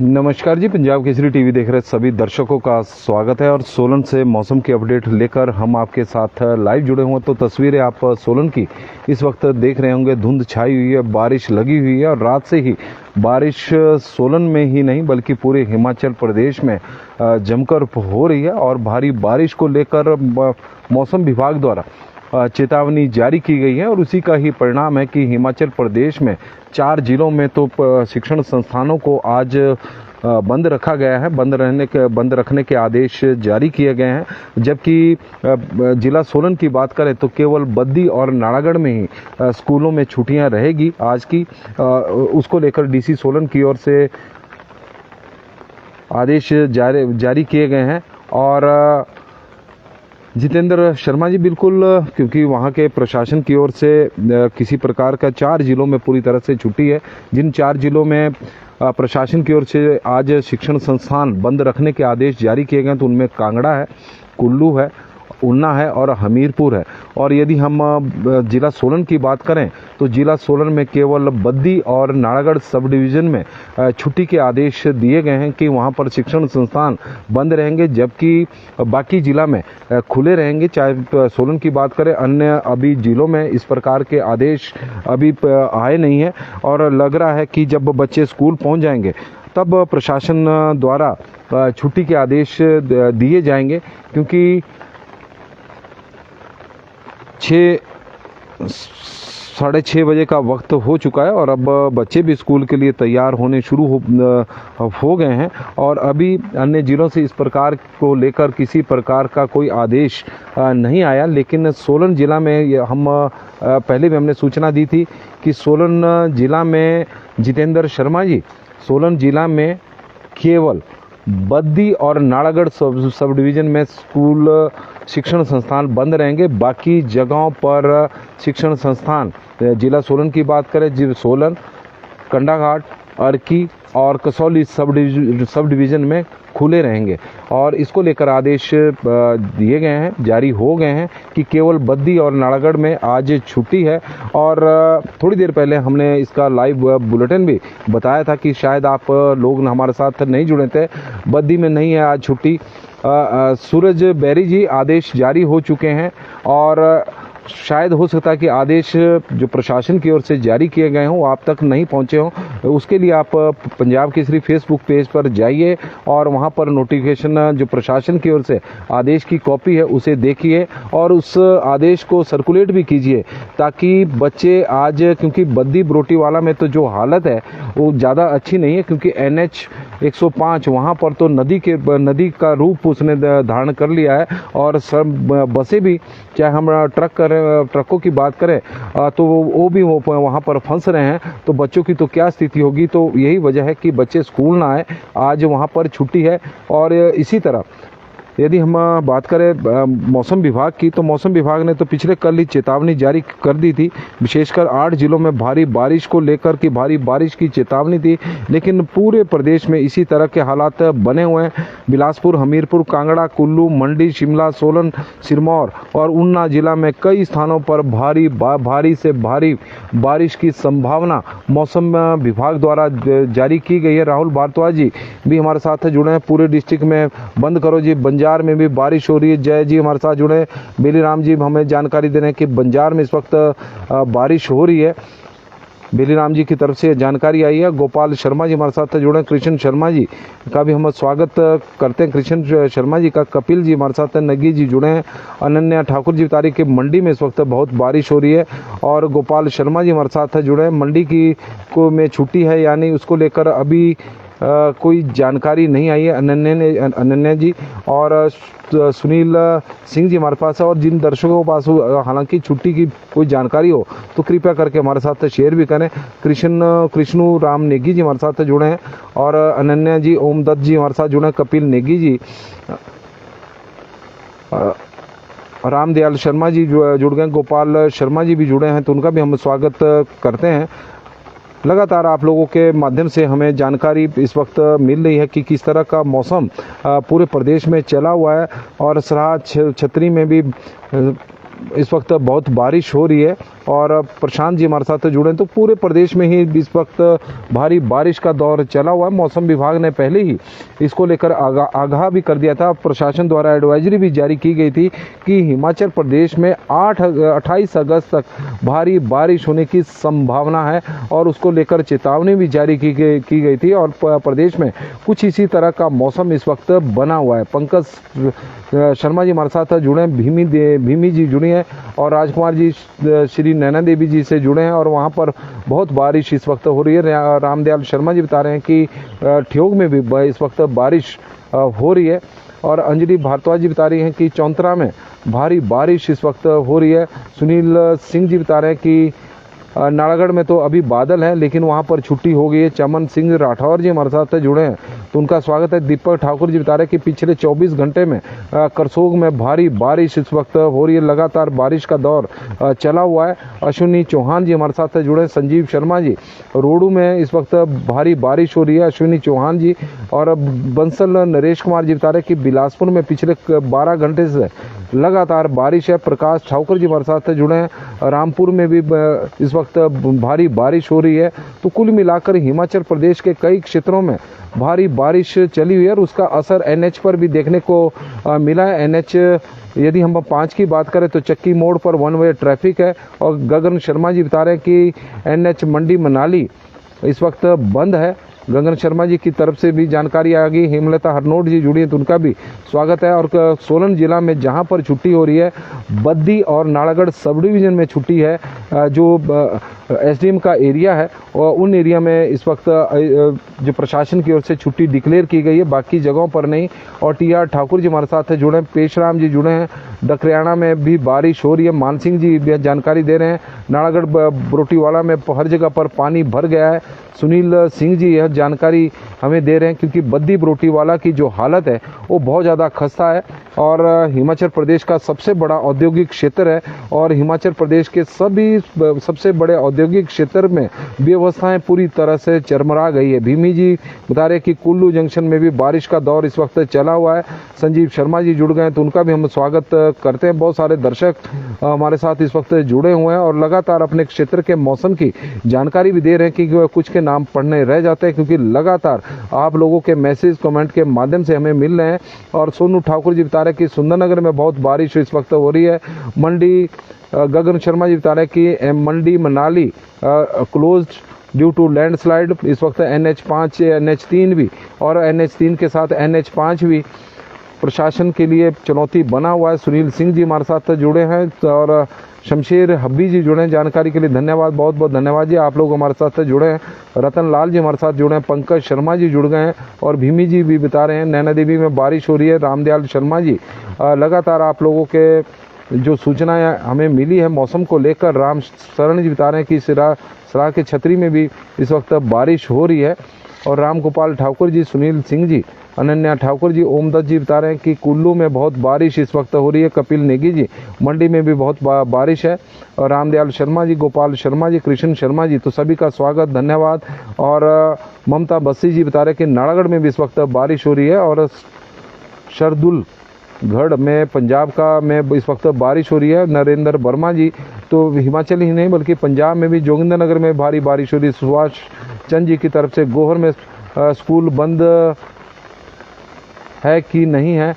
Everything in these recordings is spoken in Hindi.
नमस्कार जी, पंजाब केसरी टीवी देख रहे सभी दर्शकों का स्वागत है। और सोलन से मौसम की अपडेट लेकर हम आपके साथ लाइव जुड़े हुए। तो तस्वीरें आप सोलन की इस वक्त देख रहे होंगे। धुंध छाई हुई है, बारिश लगी हुई है और रात से ही बारिश सोलन में ही नहीं बल्कि पूरे हिमाचल प्रदेश में जमकर हो रही है। और भारी बारिश को लेकर मौसम विभाग द्वारा चेतावनी जारी की गई है और उसी का ही परिणाम है कि हिमाचल प्रदेश में 4 जिलों में तो शिक्षण संस्थानों को आज बंद रखा गया है। बंद रखने के आदेश जारी किए गए हैं। जबकि जिला सोलन की बात करें तो केवल बद्दी और नालागढ़ में ही स्कूलों में छुट्टियां रहेगी आज की। उसको लेकर डीसी सोलन की ओर से आदेश जारी किए गए हैं। और जितेंद्र शर्मा जी, बिल्कुल, क्योंकि वहाँ के प्रशासन की ओर से किसी प्रकार का 4 जिलों में पूरी तरह से छुट्टी है। जिन 4 जिलों में प्रशासन की ओर से आज शिक्षण संस्थान बंद रखने के आदेश जारी किए गए तो उनमें कांगड़ा है, कुल्लू है, ऊना है और हमीरपुर है। और यदि हम जिला सोलन की बात करें तो जिला सोलन में केवल बद्दी और नालागढ़ सब डिवीज़न में छुट्टी के आदेश दिए गए हैं कि वहां पर शिक्षण संस्थान बंद रहेंगे, जबकि बाकी जिला में खुले रहेंगे। चाहे सोलन की बात करें, अन्य अभी जिलों में इस प्रकार के आदेश अभी आए नहीं है। और लग रहा है कि जब बच्चे स्कूल पहुँच जाएंगे तब प्रशासन द्वारा छुट्टी के आदेश दिए जाएंगे, क्योंकि 6-6:30 बजे का वक्त हो चुका है और अब बच्चे भी स्कूल के लिए तैयार होने शुरू हो गए हैं। और अभी अन्य जिलों से इस प्रकार को लेकर किसी प्रकार का कोई आदेश नहीं आया। लेकिन सोलन जिला में हम पहले भी हमने सूचना दी थी कि सोलन जिला में जितेंद्र शर्मा जी, सोलन जिला में केवल बद्दी और नालागढ़ सब डिवीज़न में स्कूल शिक्षण संस्थान बंद रहेंगे। बाकी जगहों पर शिक्षण संस्थान, जिला सोलन की बात करें, सोलन, कंडाघाट, अर्की और कसौली सब डिवीज़न में खुले रहेंगे। और इसको लेकर आदेश दिए गए हैं, जारी हो गए हैं कि केवल बद्दी और नालागढ़ में आज छुट्टी है। और थोड़ी देर पहले हमने इसका लाइव बुलेटिन भी बताया था कि शायद आप लोग हमारे साथ नहीं जुड़े थे। बद्दी में नहीं है आज छुट्टी। सूरज बैरी जी, आदेश जारी हो चुके हैं और शायद हो सकता है कि आदेश जो प्रशासन की ओर से जारी किए गए हों वो आप तक नहीं पहुंचे हों। उसके लिए आप पंजाब केसरी फेसबुक पेज पर जाइए और वहां पर नोटिफिकेशन जो प्रशासन की ओर से आदेश की कॉपी है उसे देखिए और उस आदेश को सर्कुलेट भी कीजिए, ताकि बच्चे आज, क्योंकि बद्दी बरोटीवाला में तो जो हालत है वो ज़्यादा अच्छी नहीं है, क्योंकि NH 105 वहाँ पर तो नदी का रूप उसने धारण कर लिया है। और सब बसें भी, चाहे हम ट्रकों की बात करें तो वो भी वहाँ पर फंस रहे हैं। तो बच्चों की तो क्या स्थिति होगी। तो यही वजह है कि बच्चे स्कूल ना आए, आज वहाँ पर छुट्टी है। और इसी तरह यदि हम बात करें मौसम विभाग की, तो मौसम विभाग ने तो पिछले कल ही चेतावनी जारी कर दी थी, विशेषकर 8 जिलों में भारी बारिश को लेकर कि भारी बारिश की चेतावनी थी। लेकिन पूरे प्रदेश में इसी तरह के हालात बने हुए हैं। बिलासपुर, हमीरपुर, कांगड़ा, कुल्लू, मंडी, शिमला, सोलन, सिरमौर और ऊना जिला में कई स्थानों पर भारी से भारी बारिश की संभावना मौसम विभाग द्वारा जारी की गई है। राहुल भारद्वाज जी भी हमारे साथ जुड़े हैं। पूरे डिस्ट्रिक्ट में बंद करो जी, बंजार में भी बारिश हो रही है। जय जी हमारे साथ जुड़े, बेलीराम जी हमें जानकारी दे रहे हैं कि बंजार में इस वक्त बारिश हो रही है। बेलीराम जी की तरफ से जानकारी आई है। गोपाल शर्मा जी हमारे साथ जुड़े, कृष्ण शर्मा जी का भी हम स्वागत करते हैं, कृष्ण शर्मा जी का। कपिल जी हमारे साथ, नगी जी जुड़े हैं। अनन्या ठाकुर जी तारीख के मंडी में इस वक्त बहुत बारिश हो रही है। और गोपाल शर्मा जी हमारे साथ जुड़े हैं। मंडी में छुट्टी है, यानी उसको लेकर अभी कोई जानकारी नहीं आई है अनन्या जी। और सुनील सिंह जी हमारे पास है। और जिन दर्शकों के पास हालांकि छुट्टी की कोई जानकारी हो तो कृपया करके हमारे साथ शेयर भी करें। कृष्णु राम नेगी जी हमारे साथ जुड़े हैं। और अनन्या जी, ओम दत्त जी हमारे साथ जुड़े हैं, कपिल नेगी जी, रामदयाल शर्मा जी जुड़ गए, गोपाल शर्मा जी भी जुड़े हैं, तो उनका भी हम स्वागत करते हैं। लगातार आप लोगों के माध्यम से हमें जानकारी इस वक्त मिल रही है कि किस तरह का मौसम पूरे प्रदेश में चला हुआ है। और सराहा छतरी में भी इस वक्त बहुत बारिश हो रही है और प्रशांत जी हमारे साथ जुड़े हैं। तो पूरे प्रदेश में ही इस वक्त भारी बारिश का दौर चला हुआ है। मौसम विभाग ने पहले ही इसको लेकर आगाह भी कर दिया था। प्रशासन द्वारा एडवाइजरी भी जारी की गई थी कि हिमाचल प्रदेश में 28 अगस्त तक भारी बारिश होने की संभावना है और उसको लेकर चेतावनी भी जारी की गई थी। और प्रदेश में कुछ इसी तरह का मौसम इस वक्त बना हुआ है। पंकज शर्मा जी हमारे साथ जुड़े हैं, भीमी जी जुड़ी हैं और राजकुमार जी श्री नैना देवी जी से जुड़े हैं और वहाँ पर बहुत बारिश इस वक्त हो रही है। रामदयाल शर्मा जी बता रहे हैं कि ठियोग में भी इस वक्त बारिश हो रही है और अंजलि भारद्वाज जी बता रही हैं कि चौंतरा में भारी बारिश इस वक्त हो रही है। सुनील सिंह जी बता रहे हैं कि नालागढ़ में तो अभी बादल है लेकिन वहाँ पर छुट्टी हो गई है। चमन सिंह राठौर जी हमारे साथ जुड़े हैं तो उनका स्वागत है। दीपक ठाकुर जी बता रहे हैं कि पिछले 24 घंटे में करसोग में भारी बारिश इस वक्त हो रही है, लगातार बारिश का दौर चला हुआ है। अश्विनी चौहान जी हमारे साथ जुड़े हैं। संजीव शर्मा जी रोडू में इस वक्त भारी बारिश हो रही है, अश्विनी चौहान जी। और बंसल नरेश कुमार जी बता रहे हैं कि बिलासपुर में पिछले 12 घंटे से लगातार बारिश है। प्रकाश ठाकुर जी हमारे साथ जुड़े हैं। रामपुर में भी इस वक्त भारी बारिश हो रही है। तो कुल मिलाकर हिमाचल प्रदेश के कई क्षेत्रों में भारी बारिश चली हुई है और उसका असर एनएच पर भी देखने को मिला है। एनएच यदि हम 5 की बात करें तो चक्की मोड़ पर 1 वे ट्रैफिक है और गगन शर्मा जी बता रहे हैं कि एनएच मंडी मनाली इस वक्त बंद है। गगन शर्मा जी की तरफ से भी जानकारी आ गई। हेमलता हरनोट जी जुड़ी हैं तो उनका भी स्वागत है। और सोलन जिला में जहां पर छुट्टी हो रही है, बद्दी और नालागढ़ सब डिवीज़न में छुट्टी है। जो एसडीएम का एरिया है और उन एरिया में इस वक्त जो प्रशासन की ओर से छुट्टी डिक्लेयर की गई है, बाकी जगहों पर नहीं। और टीआर ठाकुर जी हमारे साथ जुड़े हैं, पेशराम जी जुड़े हैं। डकरियाना में भी बारिश हो रही है, मानसिंह जी भी जानकारी दे रहे हैं। नालागढ़ बरोटीवाला में हर जगह पर पानी भर गया है। सुनील सिंह जी यह जानकारी हमें दे रहे हैं क्योंकि बद्दी बरोटीवाला की जो हालत है वो बहुत ज़्यादा खस्ता है और हिमाचल प्रदेश का सबसे बड़ा औद्योगिक क्षेत्र है और हिमाचल प्रदेश के सबसे बड़े औद्योगिक क्षेत्र में व्यवस्थाएं पूरी तरह से चरमरा गई है। भीमी जी बता रहे कि कुल्लू जंक्शन में भी बारिश का दौर इस वक्त चला हुआ है। संजीव शर्मा जी जुड़ गए तो उनका भी हम स्वागत करते हैं। बहुत सारे दर्शक हमारे साथ इस वक्त जुड़े हुए हैं और लगातार अपने क्षेत्र के मौसम की जानकारी भी दे रहे हैं कि कुछ के नाम पढ़ने रह जाते हैं क्योंकि लगातार आप लोगों के मैसेज कमेंट के माध्यम से हमें मिल रहे हैं। और सोनू ठाकुर जी बता रहे हैं कि सुंदरनगर में बहुत बारिश इस वक्त हो रही है। मंडी गगन शर्मा जी बता रहे हैं कि Mandi Manali closed due to landslide. इस वक्त NH5 NH3 भी और NH3 के साथ NH5 भी प्रशासन के लिए चुनौती बना हुआ है। सुनील सिंह जी हमारे साथ जुड़े हैं और शमशेर हब्बी जी जुड़े हैं। जानकारी के लिए धन्यवाद, बहुत बहुत धन्यवाद जी, आप लोग हमारे साथ जुड़े हैं। रतन लाल जी हमारे साथ जुड़े हैं। पंकज शर्मा जी जुड़ गए हैं और भीमी जी भी बता रहे हैं नैना देवी में बारिश हो रही है। रामदयाल शर्मा जी लगातार आप लोगों के जो सूचनाएं हमें मिली है मौसम को लेकर, राम शरण जी बता रहे हैं कि सरा के छतरी में भी इस वक्त बारिश हो रही है। और राम गोपाल ठाकुर जी, सुनील सिंह जी, अनन्या ठाकुर जी, ओमदत्त जी बता रहे हैं कि कुल्लू में बहुत बारिश इस वक्त हो रही है। कपिल नेगी जी मंडी में भी बहुत बारिश है। और रामदयाल शर्मा जी, गोपाल शर्मा जी, कृष्ण शर्मा जी, तो सभी का स्वागत, धन्यवाद। और ममता बस्सी जी बता रहे हैं कि नालागढ़ में भी इस वक्त बारिश हो रही है और शरदुलगढ़ में पंजाब का में इस वक्त बारिश हो रही है। नरेंद्र वर्मा जी तो हिमाचल ही नहीं बल्कि पंजाब में भी जोगिंद्रनगर में भारी बारिश हो रही है। सुभाष चंद जी की तरफ से गोहर में स्कूल बंद है कि नहीं है।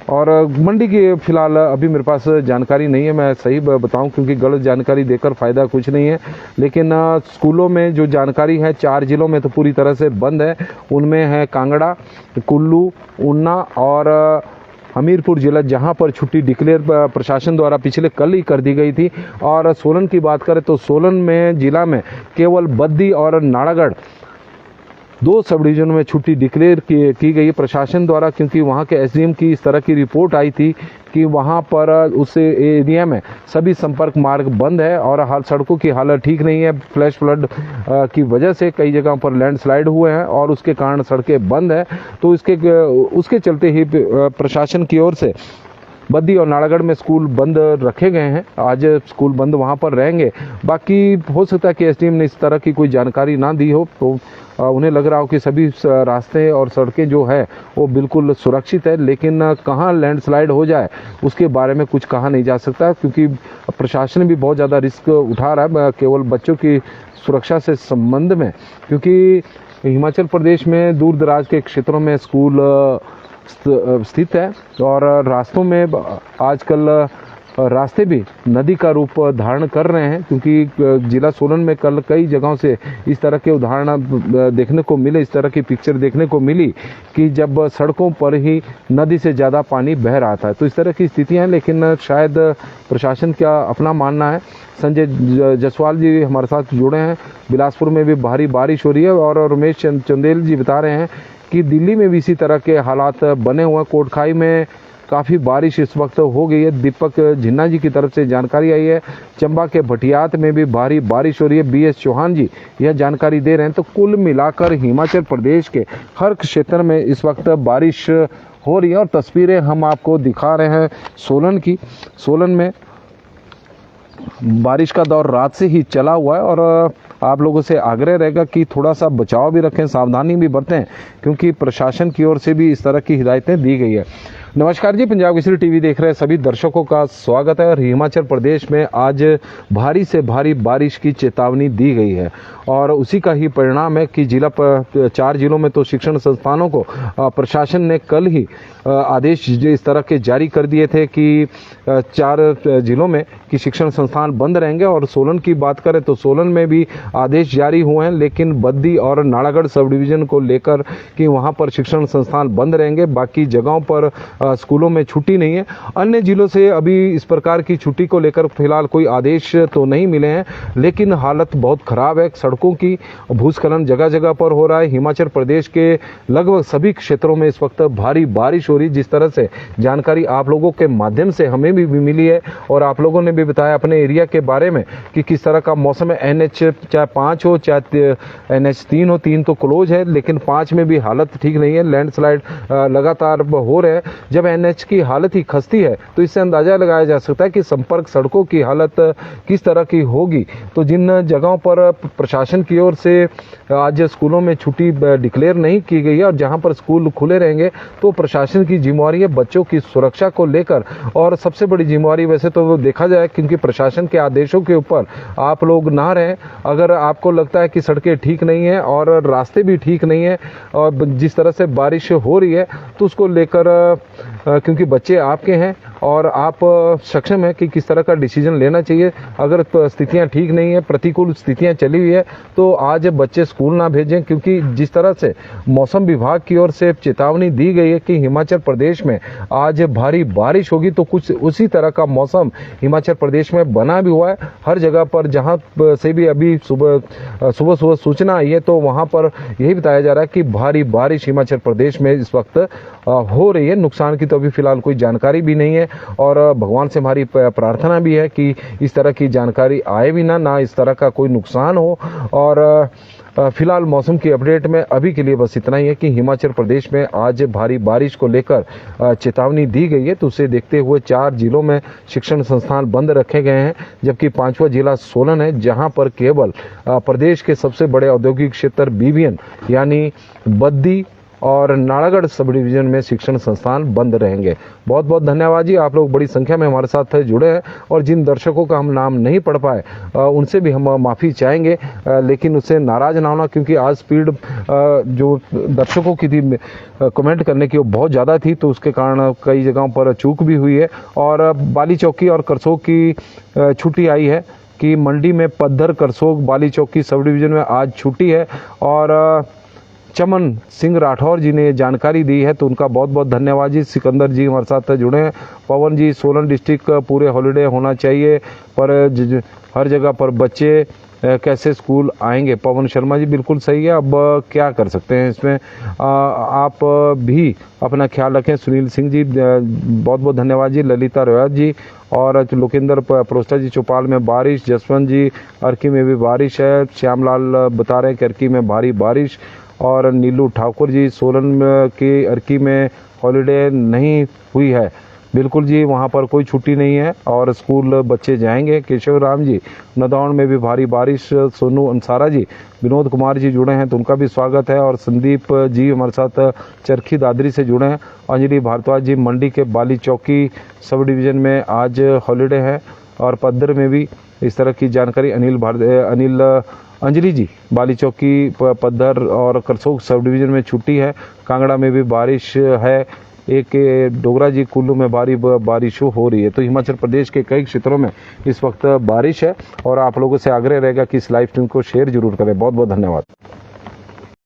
और मंडी की फिलहाल अभी मेरे पास जानकारी नहीं है, मैं सही बताऊं क्योंकि गलत जानकारी देकर फ़ायदा कुछ नहीं है। लेकिन स्कूलों में जो जानकारी है 4 जिलों में तो पूरी तरह से बंद है। उनमें है कांगड़ा, कुल्लू, ऊना और हमीरपुर जिला, जहां पर छुट्टी डिक्लेयर प्रशासन द्वारा पिछले कल ही कर दी गई थी। और सोलन की बात करें तो सोलन में जिला में केवल बद्दी और नालागढ़ 2 सब डिवीजन में छुट्टी डिक्लेयर की गई प्रशासन द्वारा क्योंकि वहां के एसडीएम की इस तरह की रिपोर्ट आई थी कि वहां पर उस एरिया में सभी संपर्क मार्ग बंद है और हर सड़कों की हालत ठीक नहीं है। फ्लैश फ्लड की वजह से कई जगहों पर लैंडस्लाइड हुए हैं और उसके कारण सड़कें बंद है। तो उसके चलते ही प्रशासन की ओर से बद्दी और नालागढ़ में स्कूल बंद रखे गए हैं। आज स्कूल बंद वहाँ पर रहेंगे। बाकी हो सकता है कि एसडीएम ने इस तरह की कोई जानकारी ना दी हो, तो उन्हें लग रहा हो कि सभी रास्ते और सड़कें जो है वो बिल्कुल सुरक्षित है, लेकिन कहाँ लैंडस्लाइड हो जाए उसके बारे में कुछ कहा नहीं जा सकता, क्योंकि प्रशासन भी बहुत ज़्यादा रिस्क उठा रहा है केवल बच्चों की सुरक्षा से संबंध में, क्योंकि हिमाचल प्रदेश में दूर दराज के क्षेत्रों में स्कूल स्थित है और रास्तों में आजकल रास्ते भी नदी का रूप धारण कर रहे हैं, क्योंकि जिला सोलन में कल कई जगहों से इस तरह के उदाहरण देखने को मिले, इस तरह की पिक्चर देखने को मिली कि जब सड़कों पर ही नदी से ज़्यादा पानी बह रहा था। तो इस तरह की स्थितियां हैं, लेकिन शायद प्रशासन का अपना मानना है। संजय जसवाल जी हमारे साथ जुड़े हैं। बिलासपुर में भी भारी बारिश हो रही है और रमेश चंदेल जी बता रहे हैं कि दिल्ली में भी इसी तरह के हालात बने हुए हैं। कोटखाई में काफ़ी बारिश इस वक्त हो गई है। दीपक झिन्ना जी की तरफ से जानकारी आई है। चंबा के भटियात में भी भारी बारिश हो रही है। बीएस चौहान जी यह जानकारी दे रहे हैं। तो कुल मिलाकर हिमाचल प्रदेश के हर क्षेत्र में इस वक्त बारिश हो रही है और तस्वीरें हम आपको दिखा रहे हैं सोलन की। सोलन में बारिश का दौर रात से ही चला हुआ है और आप लोगों से आग्रह रहेगा कि थोड़ा सा बचाव भी रखें, सावधानी भी बरतें, क्योंकि प्रशासन की ओर से भी इस तरह की हिदायतें दी गई है। नमस्कार जी, पंजाब केसरी टीवी देख रहे सभी दर्शकों का स्वागत है। और हिमाचल प्रदेश में आज भारी से भारी बारिश की चेतावनी दी गई है और उसी का ही परिणाम है कि 4 जिलों में तो शिक्षण संस्थानों को प्रशासन ने कल ही आदेश इस तरह के जारी कर दिए थे कि 4 जिलों में कि शिक्षण संस्थान बंद रहेंगे। और सोलन की बात करें तो सोलन में भी आदेश जारी हुए हैं, लेकिन बद्दी और नालागढ़ सब डिवीजन को लेकर कि वहां पर शिक्षण संस्थान बंद रहेंगे। बाकी जगहों पर स्कूलों में छुट्टी नहीं है। अन्य जिलों से अभी इस प्रकार की छुट्टी को लेकर फिलहाल कोई आदेश तो नहीं मिले हैं, लेकिन हालत बहुत खराब है। सड़कों की भूस्खलन जगह जगह पर हो रहा है। हिमाचल प्रदेश के लगभग सभी क्षेत्रों में इस वक्त भारी बारिश हो रही। जिस तरह से जानकारी आप लोगों के माध्यम से हमें भी मिली है और आप लोगों ने भी बताया अपने एरिया के बारे में कि किस तरह का मौसम है। NH चाहे 5 हो चाहे NH 3 हो, 3 तो क्लोज है, लेकिन 5 में भी हालत ठीक नहीं है। लैंडस्लाइड लगातार हो रहे हैं। जब NH की हालत ही खस्ती है तो इससे अंदाजा लगाया जा सकता है कि संपर्क सड़कों की हालत किस तरह की होगी। तो जिन जगहों पर प्रशासन की ओर से आज स्कूलों में छुट्टी डिक्लेयर नहीं की गई है और जहां पर स्कूल खुले रहेंगे, तो प्रशासन की जिम्मेवारी है बच्चों की सुरक्षा को लेकर। और सबसे बड़ी जिम्मेवारी वैसे तो देखा जाए, क्योंकि प्रशासन के आदेशों के ऊपर आप लोग ना रहें। अगर आपको लगता है कि सड़कें ठीक नहीं है और रास्ते भी ठीक नहीं है और जिस तरह से बारिश हो रही है, तो उसको लेकर क्योंकि बच्चे आपके हैं और आप सक्षम है कि किस तरह का डिसीजन लेना चाहिए। अगर स्थितियां ठीक नहीं है, प्रतिकूल स्थितियां चली हुई है, तो आज बच्चे स्कूल ना भेजें, क्योंकि जिस तरह से मौसम विभाग की ओर से चेतावनी दी गई है कि हिमाचल प्रदेश में आज भारी बारिश होगी, तो कुछ उसी तरह का मौसम हिमाचल प्रदेश में बना भी हुआ है। हर जगह पर जहां से भी अभी सुबह सूचना आई है, तो वहां पर यही बताया जा रहा है कि भारी बारिश हिमाचल प्रदेश में इस वक्त हो रही है। नुकसान की तो अभी फिलहाल कोई जानकारी भी नहीं है और भगवान से हमारी प्रार्थना भी है कि इस तरह की जानकारी आए भी ना इस तरह का कोई नुकसान हो। और फिलहाल मौसम की अपडेट में अभी के लिए बस इतना ही है कि हिमाचल प्रदेश में आज भारी बारिश को लेकर चेतावनी दी गई है। तो उसे देखते हुए 4 जिलों में शिक्षण संस्थान बंद रखे गए हैं, जबकि 5वां जिला सोलन है, जहां पर केवल प्रदेश के सबसे बड़े औद्योगिक क्षेत्र BBN यानी बद्दी और नालागढ़ सब डिवीजन में शिक्षण संस्थान बंद रहेंगे। बहुत बहुत धन्यवाद जी, आप लोग बड़ी संख्या में हमारे साथ जुड़े हैं और जिन दर्शकों का हम नाम नहीं पढ़ पाए उनसे भी हम माफ़ी चाहेंगे, लेकिन उससे नाराज ना होना, क्योंकि आज स्पीड जो दर्शकों की थी कमेंट करने की वो बहुत ज़्यादा थी, तो उसके कारण कई जगहों पर चूक भी हुई है। और बाली चौकी और करसोग की छुट्टी आई है कि मंडी में पद्धर, करसोग, बाली चौकी सब डिवीजन में आज छुट्टी है। और चमन सिंह राठौर जी ने जानकारी दी है, तो उनका बहुत बहुत धन्यवाद जी। सिकंदर जी हमारे साथ जुड़े हैं। पवन जी, सोलन डिस्ट्रिक्ट पूरे हॉलीडे होना चाहिए, पर हर जगह पर बच्चे कैसे स्कूल आएंगे। पवन शर्मा जी बिल्कुल सही है, अब क्या कर सकते हैं इसमें, आप भी अपना ख्याल रखें। सुनील सिंह जी बहुत बहुत धन्यवाद जी। ललिता रोयत जी और लोकेंद्र प्रोस्टा जी, चौपाल में बारिश। जसवंत जी, अर्की में भी बारिश है। श्यामलाल बता रहे हैं कि अर्की में भारी बारिश। और नीलू ठाकुर जी, सोलन की अर्की में हॉलीडे नहीं हुई है, बिल्कुल जी, वहाँ पर कोई छुट्टी नहीं है और स्कूल बच्चे जाएंगे। केशव राम जी, नदौन में भी भारी बारिश। सोनू अंसारा जी, विनोद कुमार जी जुड़े हैं तो उनका भी स्वागत है। और संदीप जी हमारे साथ चरखी दादरी से जुड़े हैं। अंजलि भारद्वाज जी, मंडी के बाली चौकी सब डिवीज़न में आज हॉलीडे है। और पद्दर में भी इस तरह की जानकारी अंजलि जी, बाली चौकी पद्दर और करसोग सब डिवीज़न में छुट्टी है। कांगड़ा में भी बारिश है। एक डोगरा जी कुल्लू में बारिश हो रही है। तो हिमाचल प्रदेश के कई क्षेत्रों में इस वक्त बारिश है और आप लोगों से आग्रह रहेगा कि इस लाइव स्ट्रीम को शेयर जरूर करें। बहुत बहुत धन्यवाद।